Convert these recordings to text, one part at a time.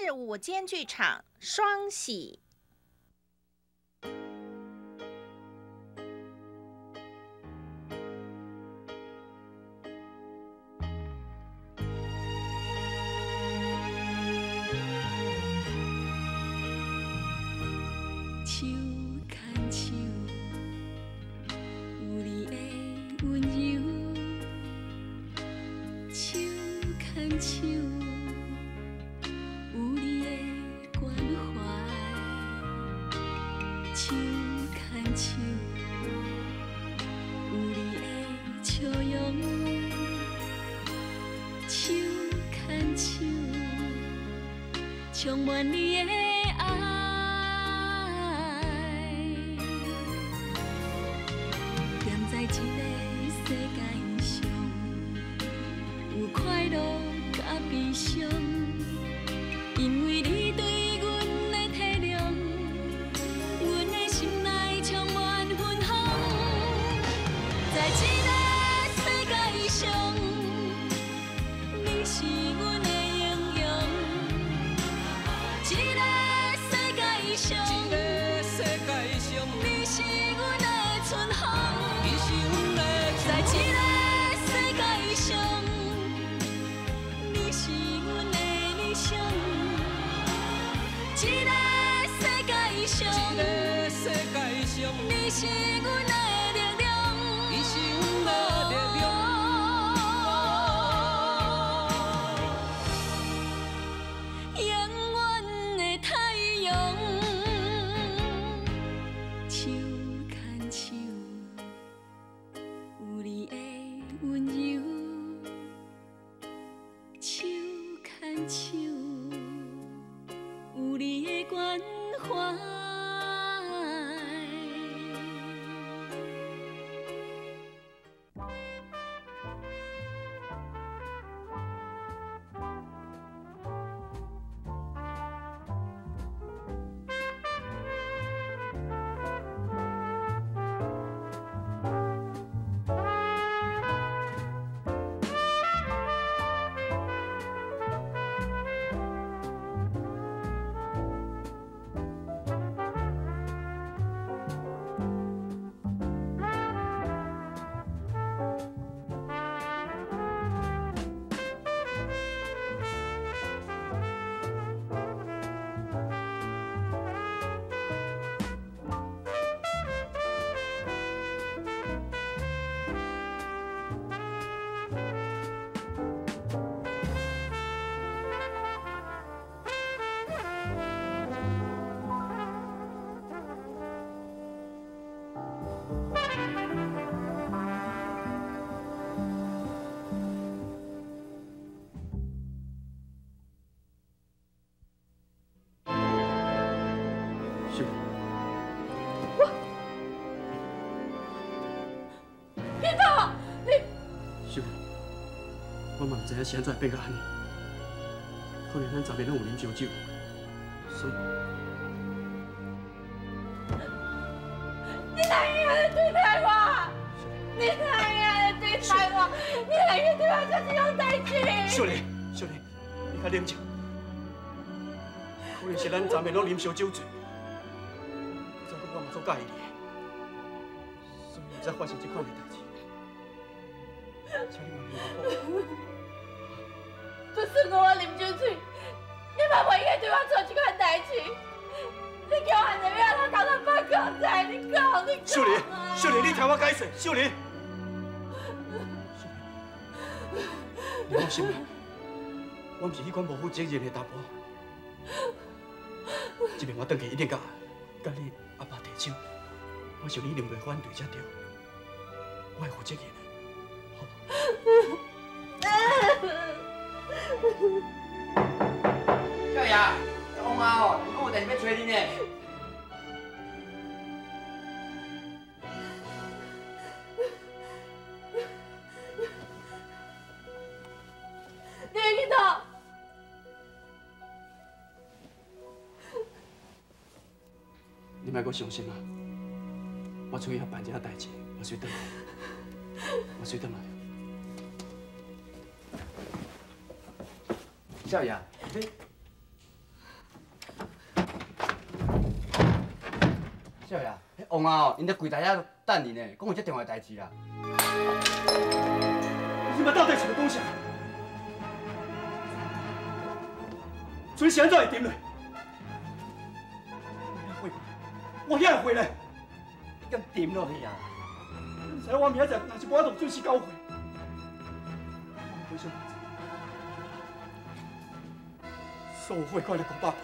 至午间剧场双喜。手牵手，有你的温柔。手牵手，有你的关怀。手牵手，有你的笑容。手牵手，充满你的爱。在一个世界上，有快乐甲悲伤，因为你对阮的体谅，阮的心内充满芬芳。在一个世界上，你是阮的英雄。一个世界上，你是阮的春风。在一个世界上，你是阮的理想。一个世界上，你是阮的力量。永远的太阳。手牵手。有你的温柔，手牵手，有你的关怀。我嘛唔知影是安怎变到安尼，可能咱昨暝拢有啉烧酒，所以。你哪样对待我？你哪样对待我？你哪样对我做这种代志？秀莲，秀莲，你较冷静。可能是咱昨暝拢啉烧酒醉，再讲我嘛足介意你，所以才发生这款的代志。请你原谅我。就算我啉酒醉，你嘛袂应该对我做这款代志。你叫俺那边他搞到半口仔，你讲，你讲。秀莲，秀莲，你听我解释，秀莲。你放心啦，我唔是迄款无负责任的查甫。这边我回去一定甲你阿爸提醒，我想你一定袂反对才对，我会负责任的。少爷，王妈哦，你讲有代志要找你呢。你会去倒？你莫阁伤心啊！我出去遐办一下代志，我随转来，我随转来。少爷，你少爷，迄王啊哦，因在柜台遐等你呢，讲有这重要代志啦。你们到底是要讲啥？水是安怎会沉落？我遐会回来。你敢沉落去啊？你知我明仔若是无法度准时交货，赔偿所有货款来500倍。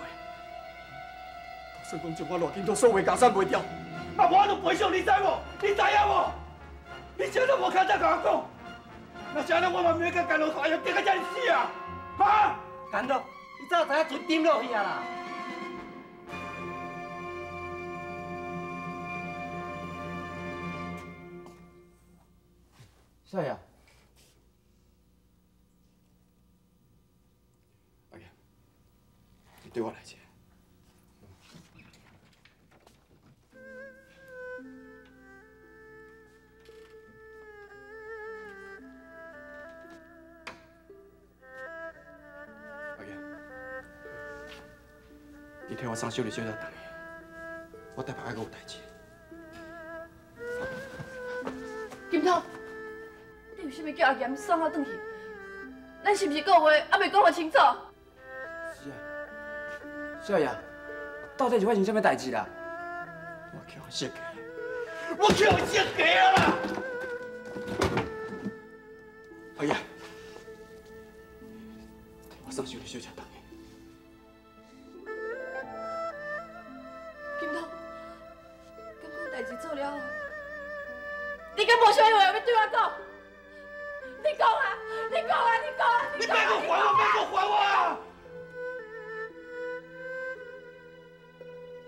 就算讲将我偌紧都所有家产卖掉，也无法度赔偿，你知无？你知影无？你真都无看再甲我讲，那这样我嘛免甲干路大洋跌到这里死啊！哈？干路，你早知影船沉落去啊啦！少爷，阿爷，你对我来讲，阿爷，你替我送小丽小姐回去，我台北还阁有代志。金涛。你为什么叫阿严送我回去？咱是不是讲话还未讲话清楚？是啊，少爷，到底是发生什么代志啦？我叫我设计，我叫我设计啊啦！阿爷，替我送小丽小姐回去。金涛，刚刚代志做了后，你敢无啥话要对我讲？你讲啊！你讲啊！你讲啊！你别给我还我！别给我还我啊！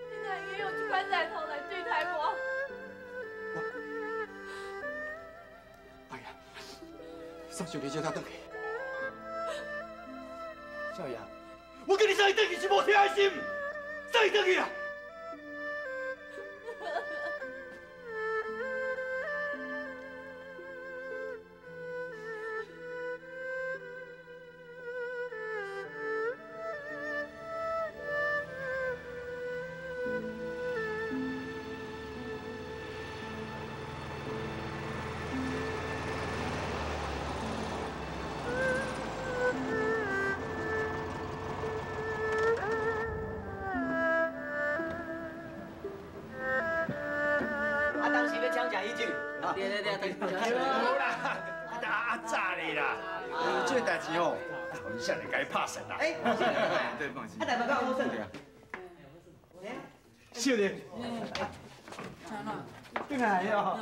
你哪会用这款态度来对待我？阿爷，送小丽小姐回去。少爷，我跟你送伊回去是无天爱心，送伊回去啊！好啦，阿炸你啦！这个代志哦，你下来该拍神啦。哎，对，放心。啊，大伯讲好算着啊。少年，进来哟。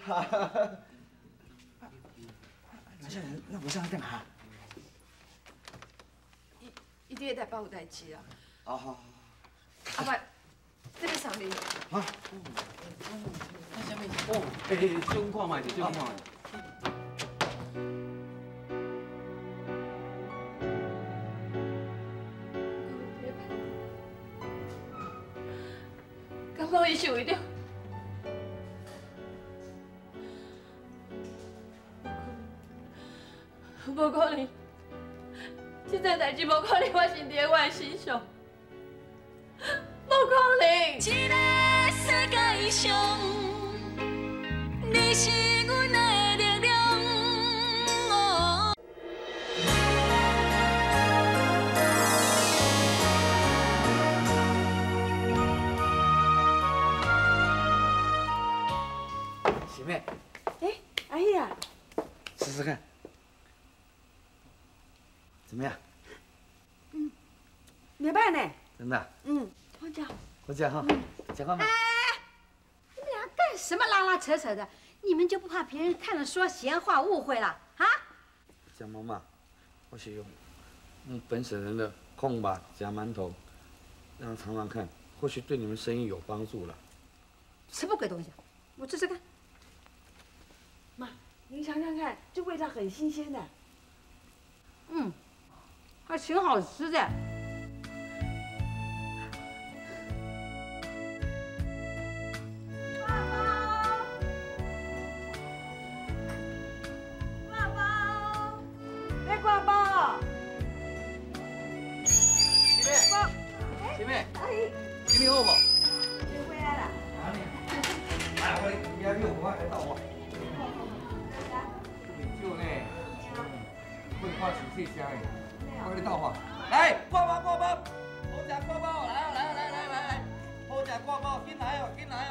哈哈哈。那不上干哈？伊伫个台北有代志啊。好好好。阿伯，这个上面。啊。那什么？哦，这种看卖者，这种看卖。刚刚伊是为着，无可能，这件代志无可能发生伫我的身上，无可能。这个世界上，你是阮的力量。哦。姐妹，哎，阿姨啊，试试看，怎么样？没办呢。真的？好家伙，我讲哈，讲话吗？你们俩干什么拉拉扯扯的？你们就不怕别人看了说闲话误会了啊？蒋妈妈，我是用本省人的空吧夹馒头，让他尝尝看，或许对你们生意有帮助了。什么鬼东西啊？我试试看。妈，您尝尝看，这味道很新鲜的。还挺好吃的。挂包，姐妹，姐妹，阿姨，今天好不？你回来了。啊，也有我来到我。酒呢？会花小细声的，我来到我。来，挂包，好食挂包，来，好食挂包，紧来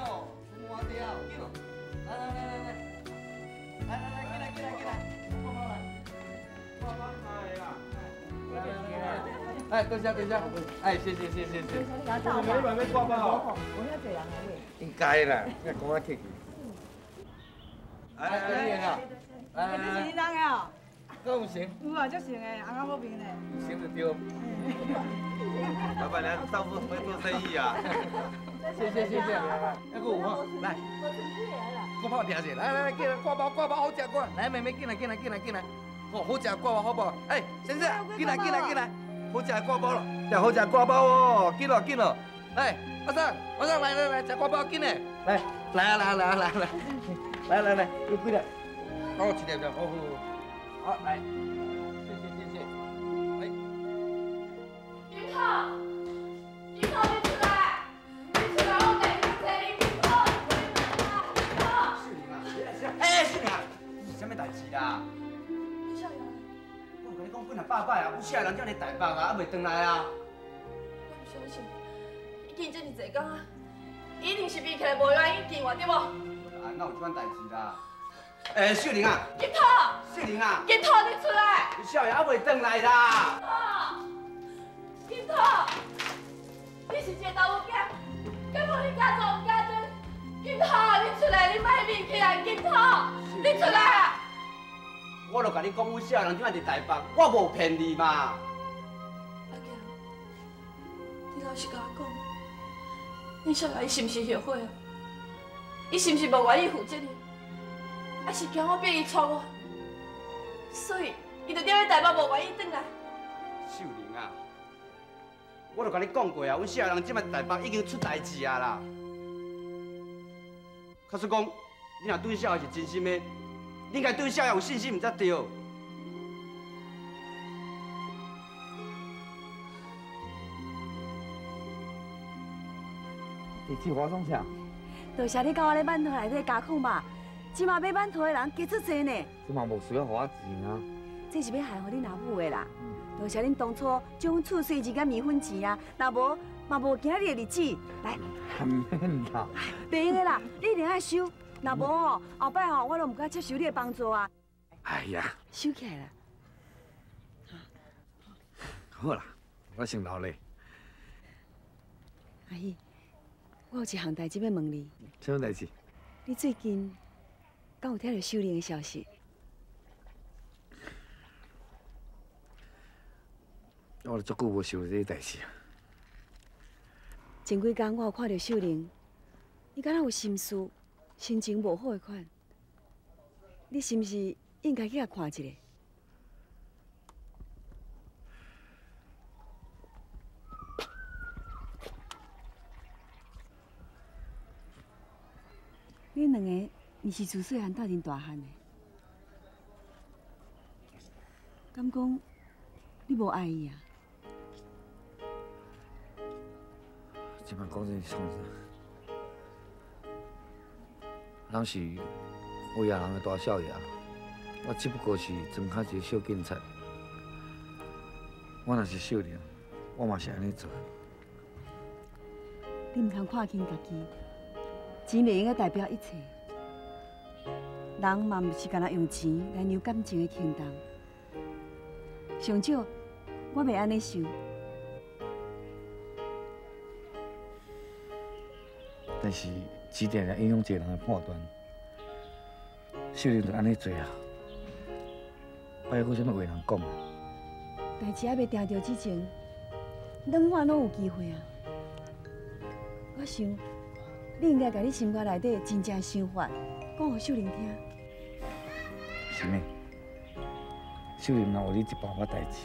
哦，我掉，紧哦，来，进来，挂包来，挂包来呀！哎，多谢，哎，谢。没软没挂包。我遐济人来应该啦，要讲我客气。来，你是你人的哦？够有成？有啊，足成的，红啊好面的。成就对。老板娘，到处会做生意啊。谢。那个有哈，来。我泡点子，来，进来挂包，好食挂。来，妹妹进来。哦，好食挂包好不好？哎，先生，进来，好食挂包了，要好食挂包哦，紧了。哎，阿生，来，食挂包紧嘞。来，有几粒？哦，一粒，好，来，谢。哎，金涛，你出来，我带你去找你。金涛，秀玲啊，哎，秀玲啊，是啥物代志啦？你少爷，我跟你讲，本来拜拜啊，有啥人叫你台北啊，还袂回来啊？我唔相信，已经这么济天啊，一定是避起来无原因见我，对无？啊，哪有这款代志啦？哎，秀玲啊，金涛，秀玲啊，金涛，你出来！少爷还袂回来啦。金涛，你是一个查某囝，敢无你家做唔家尊？金涛，你出来，你莫面起来，金涛，你出来啊！我就甲你讲，阮少人怎啊伫台北，我无骗你嘛。阿强，你老实甲我讲，你少爷伊是毋是后悔啊？伊是毋是无愿意负责任？还是惊我逼伊娶我？所以伊就踮咧台北无愿意转来。秀玲啊，我就甲你讲过啊，阮少人即摆台北已经出代志啊啦。假说讲，你若对少爷是真心的，你应该对少爷有信心，毋才对。地址我送啥？多谢你教我咧馒头内底加控吧，即马买馒头的人加足济呢。即嘛无需要互我钱啊。这是要害互恁阿母的啦。多谢恁当初将阮厝税钱甲米粉钱啊，若无嘛无今日的日子。来，免啦。袂用的啦，你一定爱收。若无吼，后摆吼我都唔敢接受你的帮助啊。哎呀，收起来啦。好啦，我先留咧。阿姨，我有一项代志要问你。什么代志？你最近敢有听到秀玲的消息？我足久无想这个代志啊。前几天我有看到秀玲，你敢若有心事，心情无好的款。你是毋是应该去甲看一下？恁两个你是自细汉斗阵大汉的，敢讲你无爱伊啊？即摆讲这是创啥？人是有野人的大少爷，我只不过是庄脚一个小警察。我若是秀玲，我嘛是安尼做。你唔通看轻家己，钱袂用个代表一切。人嘛唔是干那用钱来量感情的轻重。上少，我袂安尼想。但是钱定定影响一个人的判断。秀玲就安尼做啊，我还佫啥物话人讲？代志还袂定着之前，两我拢有机会啊。我想，你应该把你心肝内底真正想法讲互秀玲听。是呢，秀玲若有你一包我代志，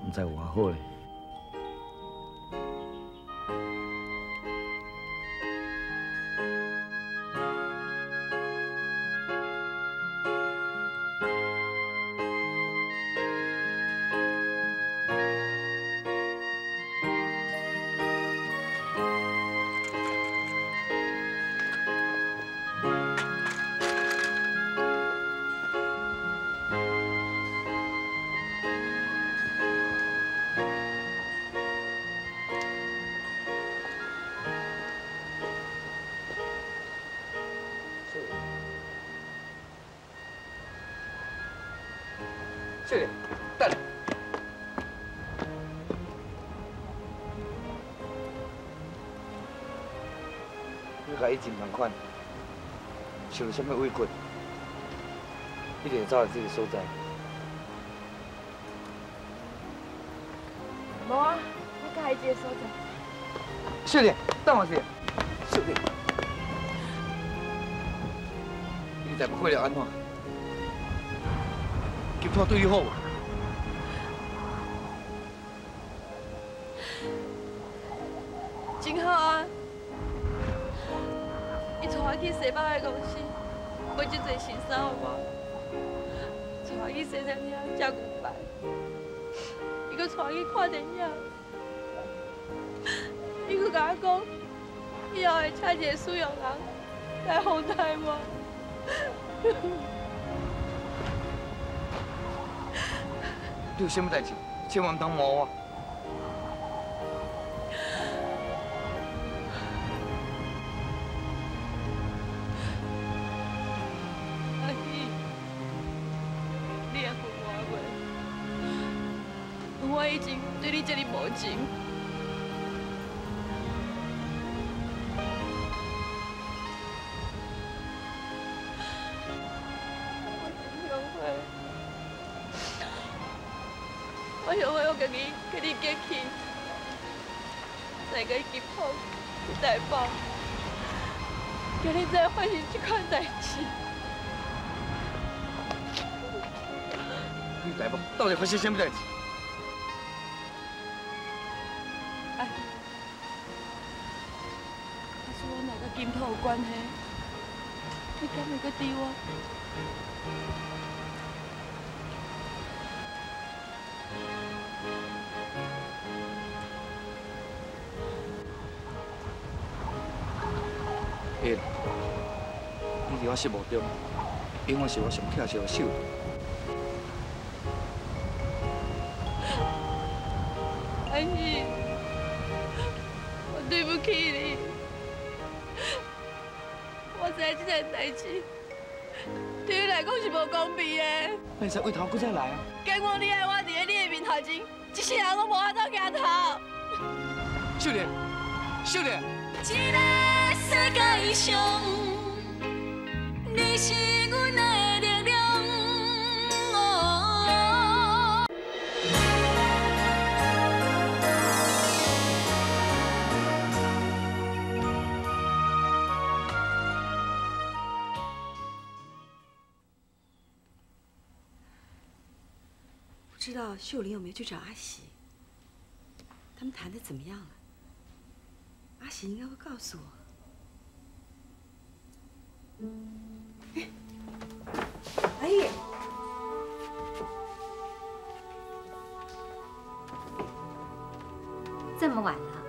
毋知有偌好咧。少年，等。你甲以前同款，受了什么委屈，一定会走来这个所在。无啊，我介意这个所在。少年，等我一下。少年，你在过了安怎？金涛对你好无？真好啊！伊带我去西北的公司，买真侪新衫互我，带我去西餐厅食牛排，伊搁带我去看电影，伊搁甲我讲，以后会请一个使用人来服待我。你有什么代志，千万唔通骂我。阿姨，你也分我袂？我已经对你这么无情。我想我家己跟你结去，再甲伊金浦去台北，叫你再发生这款代志。你台北到底发生什么代志？哎，要是我若甲金浦有关系，你敢会阁追我？会，你伫我心目中，永远是我上疼惜的手。阿姨，我对不起你，我知这件代志对你来讲是无公平的。那你使为头搁再来啊？经过你爱我伫咧你的面头前，一世人都无法度行头。少年，少年。这个世界上，你是阮的力量。不知道秀玲有没有去找阿喜？他们谈的怎么样了？阿喜应该会告诉我。阿姨，这么晚了，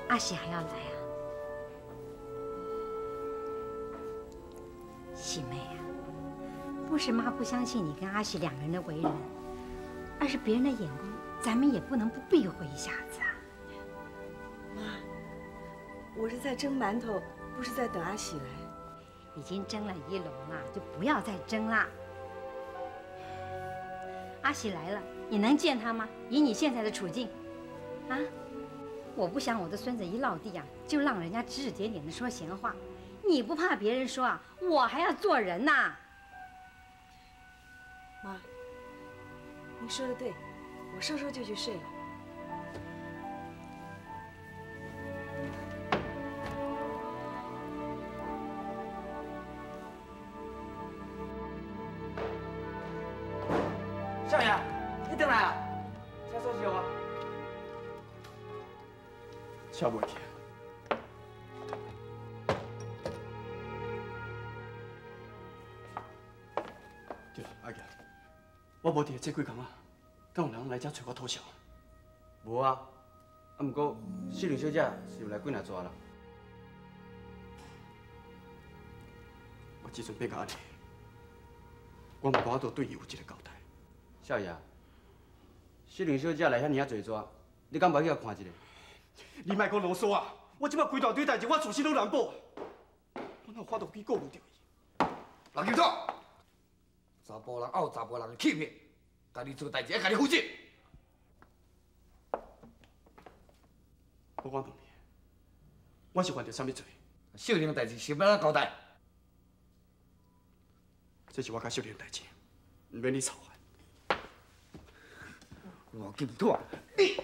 阿喜还要来啊？喜妹啊，不是妈不相信你跟阿喜两个人的为人，而是别人的眼光，咱们也不能不避讳一下子啊。妈，我是在蒸馒头，不是在等阿喜来。已经蒸了一笼了，就不要再蒸啦。阿喜来了，你能见他吗？以你现在的处境，啊，我不想我的孙子一落地啊，就让人家指指点点的说闲话。你不怕别人说啊？我还要做人呐。妈，您说的对，我收收就去睡了。少爷，你回来啊？车锁匙啊？车袂去。对，阿爷，我无伫这几工啊，敢有人来遮找我讨偿？无啊，啊，不过秀玲小姐是有来几若抓啦。我即阵变到安尼，我嘛无法度对伊有一个交代。少爷，秀玲小姐来遐尔啊侪抓，你敢无去甲看一下？你莫讲啰嗦啊！我即摆规大堆代志，我自身都难保，我哪有法度去顾虑着伊？老金头，查甫人有查甫人的气魄，家己做代志要家己负责。我问你，我是犯着啥物罪？秀玲的代志是要安怎交代？这是我甲秀玲的代志，唔免你操烦。我金土啊！你。